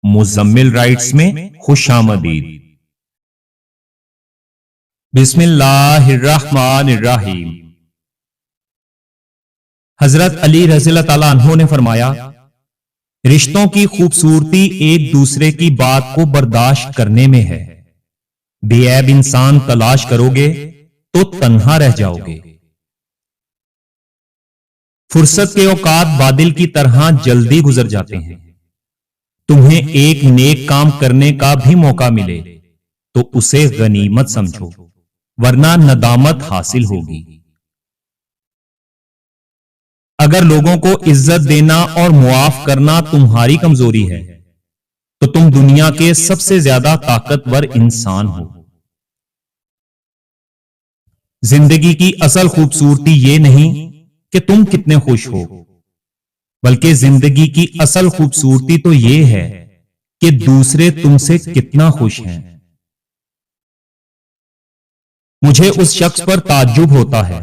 Muzammil rights میں خوش آمدید۔ بسم اللہ الرحمن الرحیم۔ حضرت علی رضی اللہ تعالیٰ عنہ نے فرمایا، رشتوں کی خوبصورتی ایک دوسرے کی بات کو برداشت کرنے میں ہے۔ بے عیب انسان تلاش کرو گے تو تنہا رہ جاؤ گے۔ فرصت کے اوقات بادل کی طرح جلدی گزر جاتے ہیں۔ تمہیں ایک نیک کام کرنے کا بھی موقع ملے تو اسے غنیمت سمجھو، ورنہ ندامت حاصل ہوگی۔ اگر لوگوں کو عزت دینا اور معاف کرنا تمہاری کمزوری ہے تو تم دنیا کے سب سے زیادہ طاقتور انسان ہو۔ زندگی کی اصل خوبصورتی یہ نہیں کہ تم کتنے خوش ہو، بلکہ زندگی کی اصل خوبصورتی تو یہ ہے کہ دوسرے تم سے کتنا خوش ہیں۔ مجھے اس شخص پر تعجب ہوتا ہے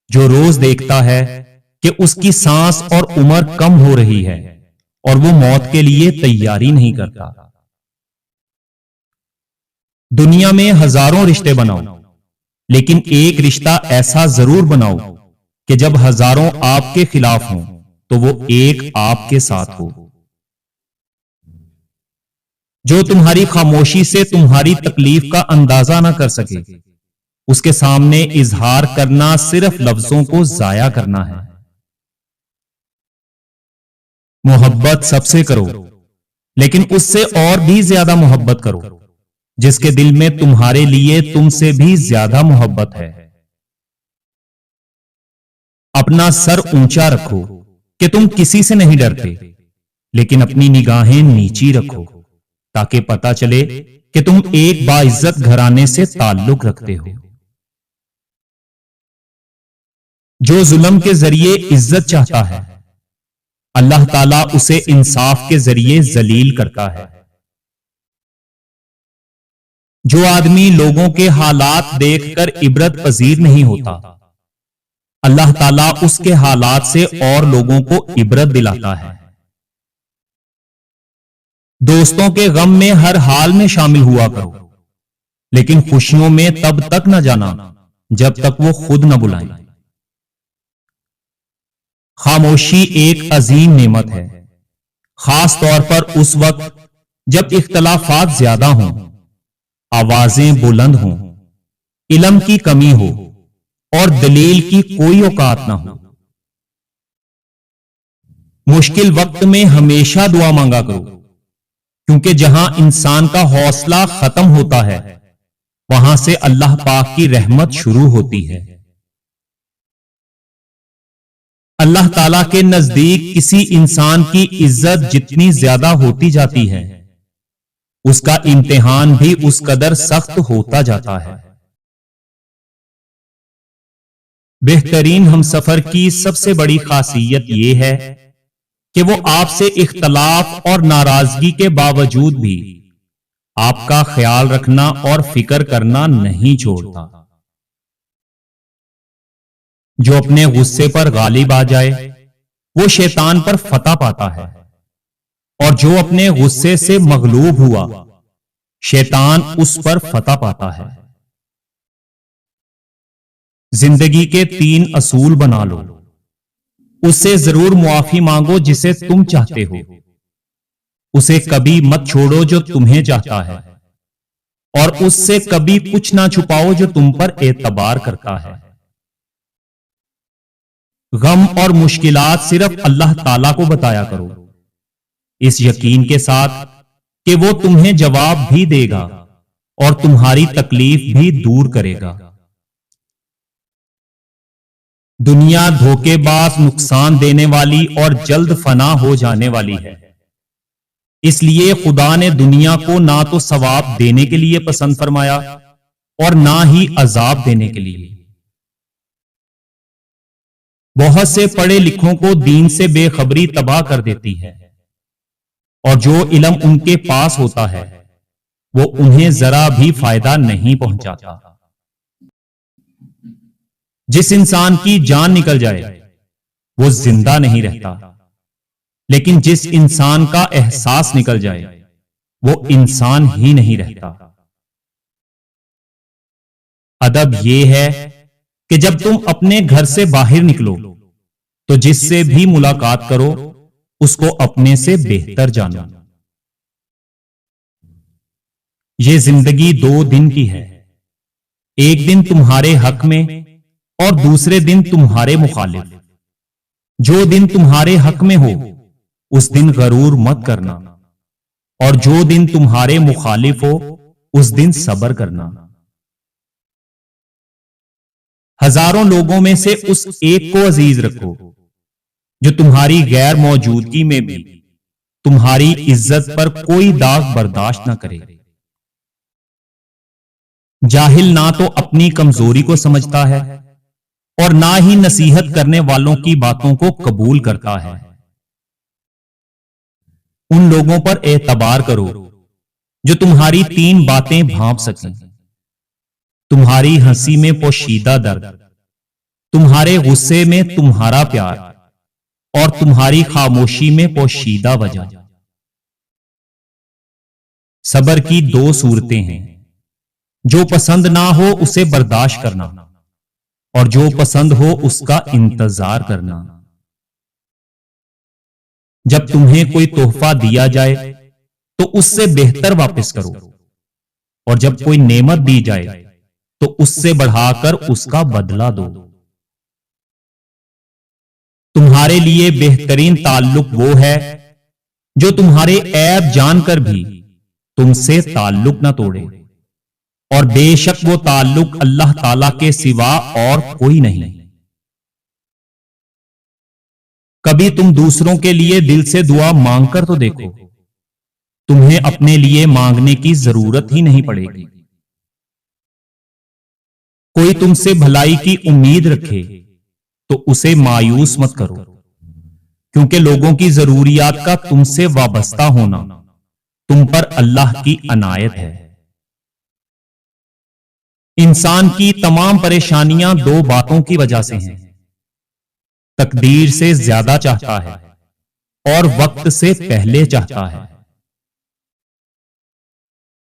جو روز دیکھتا ہے کہ اس کی سانس اور عمر کم ہو رہی ہے اور وہ موت کے لیے تیاری نہیں کرتا۔ دنیا میں ہزاروں رشتے بناؤ، لیکن ایک رشتہ ایسا ضرور بناؤ کہ جب ہزاروں آپ کے خلاف ہوں تو وہ ایک آپ کے ساتھ ہو۔ جو تمہاری خاموشی سے تمہاری تکلیف کا اندازہ نہ کر سکے، اس کے سامنے اظہار کرنا صرف لفظوں کو ضائع کرنا ہے۔ محبت سب سے کرو، لیکن اس سے اور بھی زیادہ محبت کرو جس کے دل میں تمہارے لیے تم سے بھی زیادہ محبت ہے۔ اپنا سر اونچا رکھو کہ تم کسی سے نہیں ڈرتے، لیکن اپنی نگاہیں نیچی رکھو تاکہ پتہ چلے کہ تم ایک باعزت گھرانے سے تعلق رکھتے ہو۔ جو ظلم کے ذریعے عزت چاہتا ہے، اللہ تعالیٰ اسے انصاف کے ذریعے ذلیل کرتا ہے۔ جو آدمی لوگوں کے حالات دیکھ کر عبرت پذیر نہیں ہوتا، اللہ تعالیٰ اس کے حالات سے اور لوگوں کو عبرت دلاتا ہے۔ دوستوں کے غم میں ہر حال میں شامل ہوا کرو، لیکن خوشیوں میں تب تک نہ جانا جب تک وہ خود نہ بلائیں۔ خاموشی ایک عظیم نعمت ہے، خاص طور پر اس وقت جب اختلافات زیادہ ہوں، آوازیں بلند ہوں، علم کی کمی ہو اور دلیل کی کوئی اوقات نہ ہو۔ مشکل وقت میں ہمیشہ دعا مانگا کرو، کیونکہ جہاں انسان کا حوصلہ ختم ہوتا ہے وہاں سے اللہ پاک کی رحمت شروع ہوتی ہے۔ اللہ تعالیٰ کے نزدیک کسی انسان کی عزت جتنی زیادہ ہوتی جاتی ہے، اس کا امتحان بھی اس قدر سخت ہوتا جاتا ہے۔ بہترین ہمسفر کی سب سے بڑی خاصیت یہ ہے کہ وہ آپ سے اختلاف اور ناراضگی کے باوجود بھی آپ کا خیال رکھنا اور فکر کرنا نہیں چھوڑتا۔ جو اپنے غصے پر غالب آ جائے وہ شیطان پر فتح پاتا ہے، اور جو اپنے غصے سے مغلوب ہوا شیطان اس پر فتح پاتا ہے۔ زندگی کے 3 اصول بنا لو، اس سے ضرور معافی مانگو جسے تم چاہتے ہو، اسے کبھی مت چھوڑو جو تمہیں چاہتا ہے، اور اس سے کبھی کچھ نہ چھپاؤ جو تم پر اعتبار کرتا ہے۔ غم اور مشکلات صرف اللہ تعالیٰ کو بتایا کرو، اس یقین کے ساتھ کہ وہ تمہیں جواب بھی دے گا اور تمہاری تکلیف بھی دور کرے گا۔ دنیا دھوکے باز، نقصان دینے والی اور جلد فنا ہو جانے والی ہے، اس لیے خدا نے دنیا کو نہ تو ثواب دینے کے لیے پسند فرمایا اور نہ ہی عذاب دینے کے لیے۔ بہت سے پڑھے لکھوں کو دین سے بے خبری تباہ کر دیتی ہے، اور جو علم ان کے پاس ہوتا ہے وہ انہیں ذرا بھی فائدہ نہیں پہنچاتا۔ جس انسان کی جان نکل جائے وہ زندہ نہیں رہتا، لیکن جس انسان کا احساس نکل جائے وہ انسان ہی نہیں رہتا۔ ادب یہ ہے کہ جب تم اپنے گھر سے باہر نکلو تو جس سے بھی ملاقات کرو اس کو اپنے سے بہتر جانو۔ یہ زندگی 2 دن کی ہے، ایک دن تمہارے حق میں اور دوسرے دن تمہارے مخالف۔ جو دن تمہارے حق میں ہو اس دن غرور مت کرنا، اور جو دن تمہارے مخالف ہو اس دن صبر کرنا۔ ہزاروں لوگوں میں سے اس ایک کو عزیز رکھو جو تمہاری غیر موجودگی میں بھی تمہاری عزت پر کوئی داغ برداشت نہ کرے۔ جاہل نہ تو اپنی کمزوری کو سمجھتا ہے اور نہ ہی نصیحت کرنے والوں کی باتوں کو قبول کرتا ہے۔ ان لوگوں پر اعتبار کرو جو تمہاری 3 باتیں بھانپ سکیں، تمہاری ہنسی میں پوشیدہ درد، تمہارے غصے میں تمہارا پیار، اور تمہاری خاموشی میں پوشیدہ وجہ۔ صبر کی 2 صورتیں ہیں، جو پسند نہ ہو اسے برداشت کرنا، اور جو پسند ہو اس کا انتظار کرنا۔ جب تمہیں کوئی تحفہ دیا جائے تو اس سے بہتر واپس کرو، اور جب کوئی نعمت دی جائے تو اس سے بڑھا کر اس کا بدلہ دو۔ تمہارے لیے بہترین تعلق وہ ہے جو تمہارے عیب جان کر بھی تم سے تعلق نہ توڑے، اور بے شک وہ تعلق اللہ تعالی کے سوا اور کوئی نہیں۔ کبھی تم دوسروں کے لیے دل سے دعا مانگ کر تو دیکھو، تمہیں اپنے لیے مانگنے کی ضرورت ہی نہیں پڑے گی۔ کوئی تم سے بھلائی کی امید رکھے تو اسے مایوس مت کرو، کیونکہ لوگوں کی ضروریات کا تم سے وابستہ ہونا تم پر اللہ کی عنایت ہے۔ انسان کی تمام پریشانیاں 2 باتوں کی وجہ سے ہیں، تقدیر سے زیادہ چاہتا ہے اور وقت سے پہلے چاہتا ہے۔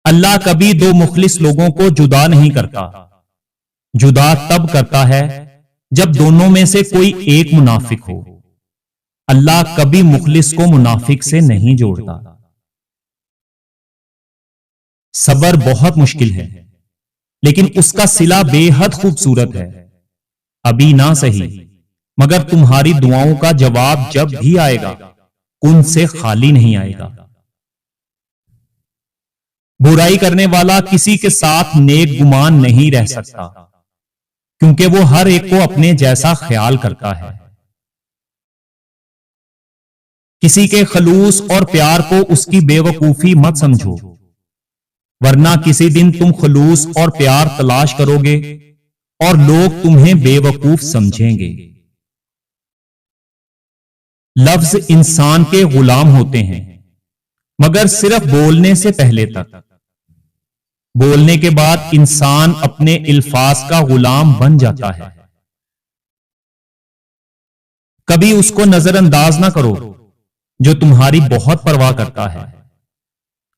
اللہ کبھی 2 مخلص لوگوں کو جدا نہیں کرتا، جدا تب کرتا ہے جب دونوں میں سے کوئی ایک منافق ہو۔ اللہ کبھی مخلص کو منافق سے نہیں جوڑتا۔ صبر بہت مشکل ہے، لیکن اس کا صلہ بے حد خوبصورت ہے۔ ابھی نہ سہی، مگر تمہاری دعاؤں کا جواب جب بھی آئے گا کن سے خالی نہیں آئے گا۔ برائی کرنے والا کسی کے ساتھ نیک گمان نہیں رہ سکتا، کیونکہ وہ ہر ایک کو اپنے جیسا خیال کرتا ہے۔ کسی کے خلوص اور پیار کو اس کی بے وقوفی مت سمجھو، ورنہ کسی دن تم خلوص اور پیار تلاش کرو گے اور لوگ تمہیں بے وقوف سمجھیں گے۔ لفظ انسان کے غلام ہوتے ہیں، مگر صرف بولنے سے پہلے تک۔ بولنے کے بعد انسان اپنے الفاظ کا غلام بن جاتا ہے۔ کبھی اس کو نظر انداز نہ کرو جو تمہاری بہت پرواہ کرتا ہے،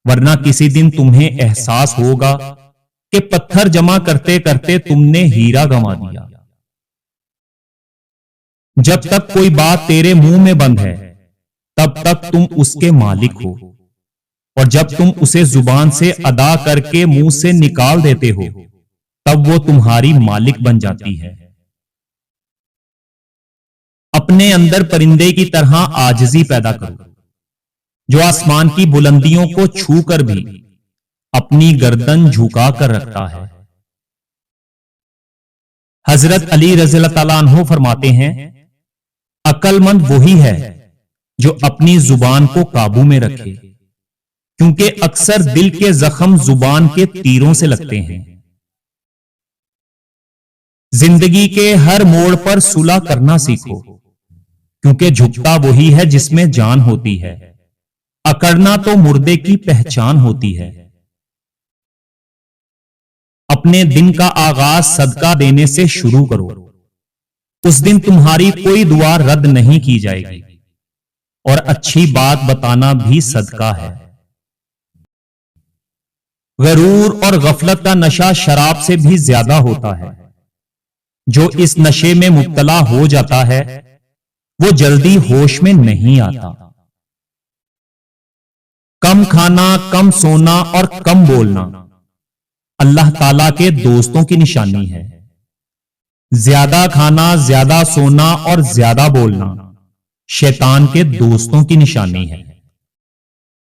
ورنہ کسی دن تمہیں احساس ہوگا کہ پتھر جمع کرتے کرتے تم نے ہیرا گنوا دیا۔ جب تک کوئی بات تیرے منہ میں بند ہے تب تک تم اس کے مالک ہو، اور جب تم اسے زبان سے ادا کر کے منہ سے نکال دیتے ہو تب وہ تمہاری مالک بن جاتی ہے۔ اپنے اندر پرندے کی طرح عاجزی پیدا کرو جو آسمان کی بلندیوں کو چھو کر بھی اپنی گردن جھکا کر رکھتا ہے۔ حضرت علی رضی اللہ تعالیٰ عنہ فرماتے ہیں، عقل مند وہی ہے جو اپنی زبان کو قابو میں رکھے، کیونکہ اکثر دل کے زخم زبان کے تیروں سے لگتے ہیں۔ زندگی کے ہر موڑ پر صلح کرنا سیکھو، کیونکہ جھکتا وہی ہے جس میں جان ہوتی ہے، اکڑنا تو مردے کی پہچان ہوتی ہے۔ اپنے دن کا آغاز صدقہ دینے سے شروع کرو، اس دن تمہاری کوئی دعا رد نہیں کی جائے گی، اور اچھی بات بتانا بھی صدقہ ہے۔ غرور اور غفلت کا نشہ شراب سے بھی زیادہ ہوتا ہے۔ جو اس نشے میں مبتلا ہو جاتا ہے وہ جلدی ہوش میں نہیں آتا۔ کم کھانا، کم سونا اور کم بولنا اللہ تعالی کے دوستوں کی نشانی ہے۔ زیادہ کھانا، زیادہ سونا اور زیادہ بولنا شیطان کے دوستوں کی نشانی ہے۔